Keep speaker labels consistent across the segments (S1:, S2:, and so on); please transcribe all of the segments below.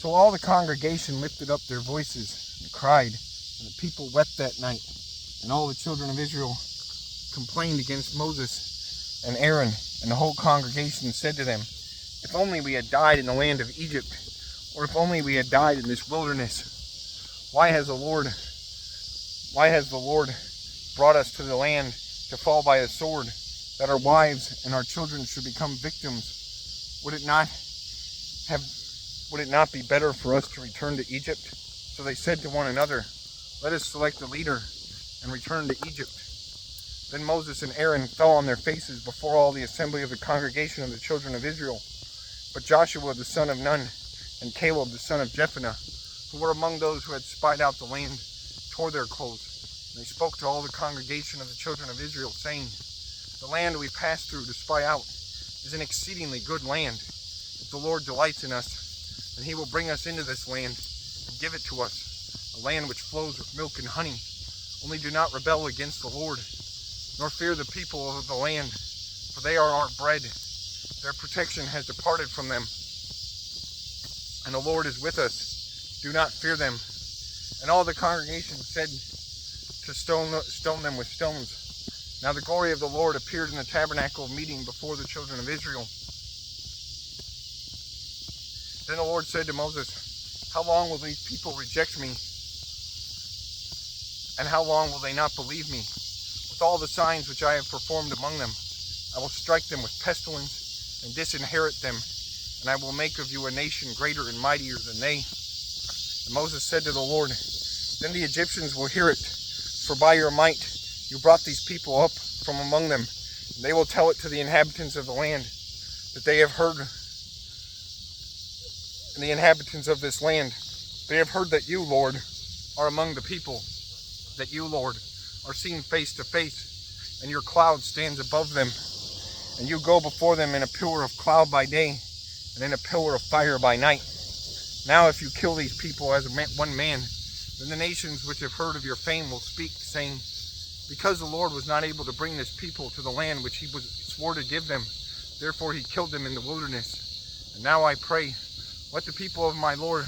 S1: So all the congregation lifted up their voices and cried, and the people wept that night. And all the children of Israel complained against Moses and Aaron, and the whole congregation said to them, if only we had died in the land of Egypt, or if only we had died in this wilderness. Why has the Lord brought us to the land to fall by a sword, that our wives and our children should become victims? Would it not be better for us to return to Egypt? So they said to one another, let us select a leader and return to Egypt. Then Moses and Aaron fell on their faces before all the assembly of the congregation of the children of Israel. But Joshua the son of Nun and Caleb the son of Jephunneh, who were among those who had spied out the land, tore their clothes. And they spoke to all the congregation of the children of Israel, saying, the land we passed through to spy out is an exceedingly good land. If the Lord delights in us, then he will bring us into this land and give it to us, a land which flows with milk and honey. Only do not rebel against the Lord, nor fear the people of the land, for they are our bread. Their protection has departed from them, and the Lord is with us. Do not fear them. And all the congregation said to stone them with stones. Now the glory of the Lord appeared in the tabernacle of meeting before the children of Israel. Then the Lord said to Moses, how long will these people reject me? And how long will they not believe me? With all the signs which I have performed among them, I will strike them with pestilence and disinherit them, and I will make of you a nation greater and mightier than they. And Moses said to the Lord, then the Egyptians will hear it, for by your might you brought these people up from among them, and they will tell it to the inhabitants of the land, that they have heard, and the inhabitants of this land, they have heard that you, Lord, are among the people, that you, Lord, are seen face to face, and your cloud stands above them, and you go before them in a pillar of cloud by day, and in a pillar of fire by night. Now if you kill these people as one man, then the nations which have heard of your fame will speak, saying, because the Lord was not able to bring this people to the land which he swore to give them, therefore he killed them in the wilderness. And now I pray, let the people of my Lord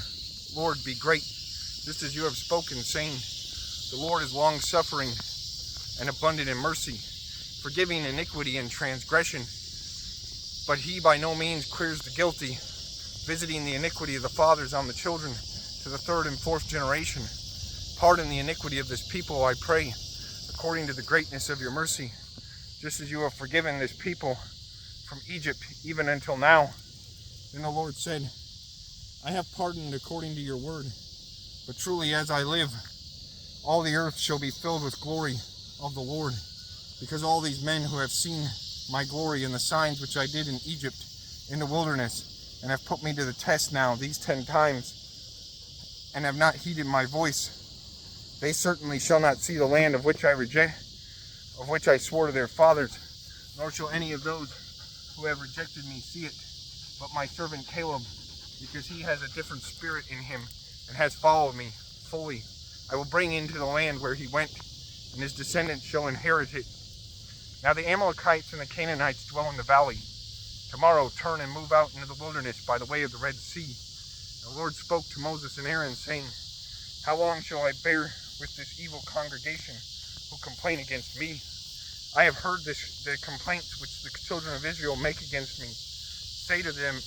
S1: be great, just as you have spoken, saying, the Lord is long-suffering and abundant in mercy, forgiving iniquity and transgression. But he by no means clears the guilty, visiting the iniquity of the fathers on the children to the third and fourth generation. Pardon the iniquity of this people, I pray, according to the greatness of your mercy, just as you have forgiven this people from Egypt even until now. Then the Lord said, I have pardoned according to your word, but truly as I live, all the earth shall be filled with glory of the Lord, because all these men who have seen my glory and the signs which I did in Egypt in the wilderness, and have put me to the test now these 10 times, and have not heeded my voice, they certainly shall not see the land of which I swore to their fathers, nor shall any of those who have rejected me see it, but my servant Caleb, because he has a different spirit in him, and has followed me fully. I will bring into the land where he went, and his descendants shall inherit it. Now the Amalekites and the Canaanites dwell in the valley. Tomorrow turn and move out into the wilderness by the way of the Red Sea. And the Lord spoke to Moses and Aaron, saying, how long shall I bear with this evil congregation who complain against me? I have heard the complaints which the children of Israel make against me. Say to them,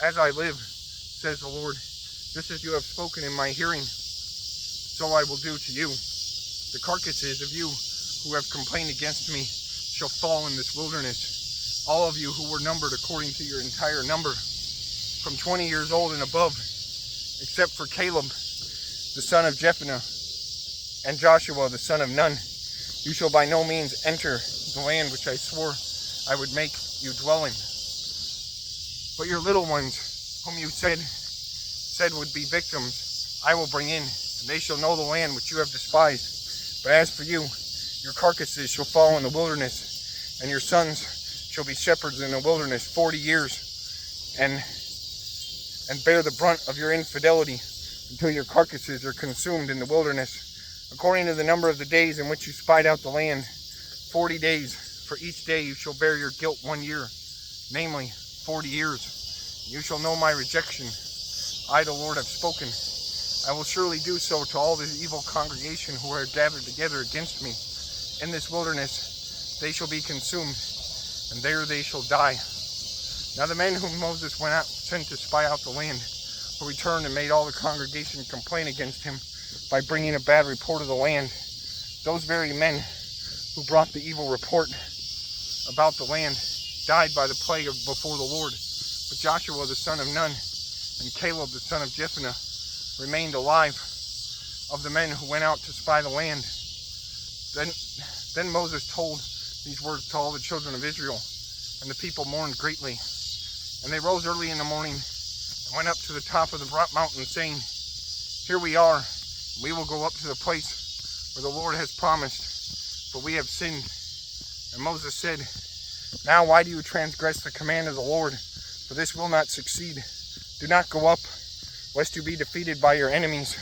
S1: as I live, says the Lord, just as you have spoken in my hearing, so I will do to you. The carcasses of you who have complained against me shall fall in this wilderness. All of you who were numbered according to your entire number, from 20 years old and above, except for Caleb, the son of Jephunneh, and Joshua, the son of Nun, you shall by no means enter the land which I swore I would make you dwell in. But your little ones, whom you said would be victims, I will bring in, and they shall know the land which you have despised. But as for you, your carcasses shall fall in the wilderness, and your sons shall be shepherds in the wilderness 40 years, and bear the brunt of your infidelity until your carcasses are consumed in the wilderness. According to the number of the days in which you spied out the land, 40 days, for each day you shall bear your guilt 1 year, namely 40 years. You shall know my rejection I, the Lord, have spoken. I will surely do so to all the evil congregation who are gathered together against me. In this wilderness they shall be consumed, and there they shall die. Now the men whom Moses sent to spy out the land, who returned and made all the congregation complain against him by bringing a bad report of the land, those very men who brought the evil report about the land died by the plague before the Lord. But Joshua the son of Nun and Caleb the son of Jephunneh remained alive of the men who went out to spy the land. Then Moses told these words to all the children of Israel, and the people mourned greatly. And they rose early in the morning and went up to the top of the mountain, saying, Here we are, we will go up to the place where the Lord has promised, for we have sinned. And Moses said, Now why do you transgress the command of the Lord? For this will not succeed. Do not go up, lest you be defeated by your enemies.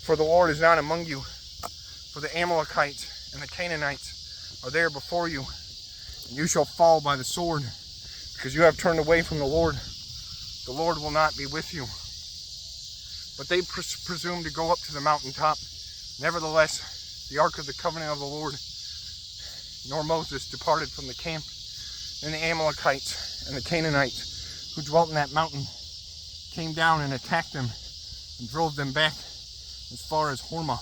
S1: For the Lord is not among you. For the Amalekites and the Canaanites are there before you, and you shall fall by the sword, because you have turned away from the Lord. The Lord will not be with you. But they presumed to go up to the mountaintop. Nevertheless, the ark of the covenant of the Lord, nor Moses, departed from the camp. Then the Amalekites and the Canaanites who dwelt in that mountain came down and attacked them and drove them back as far as Hormah.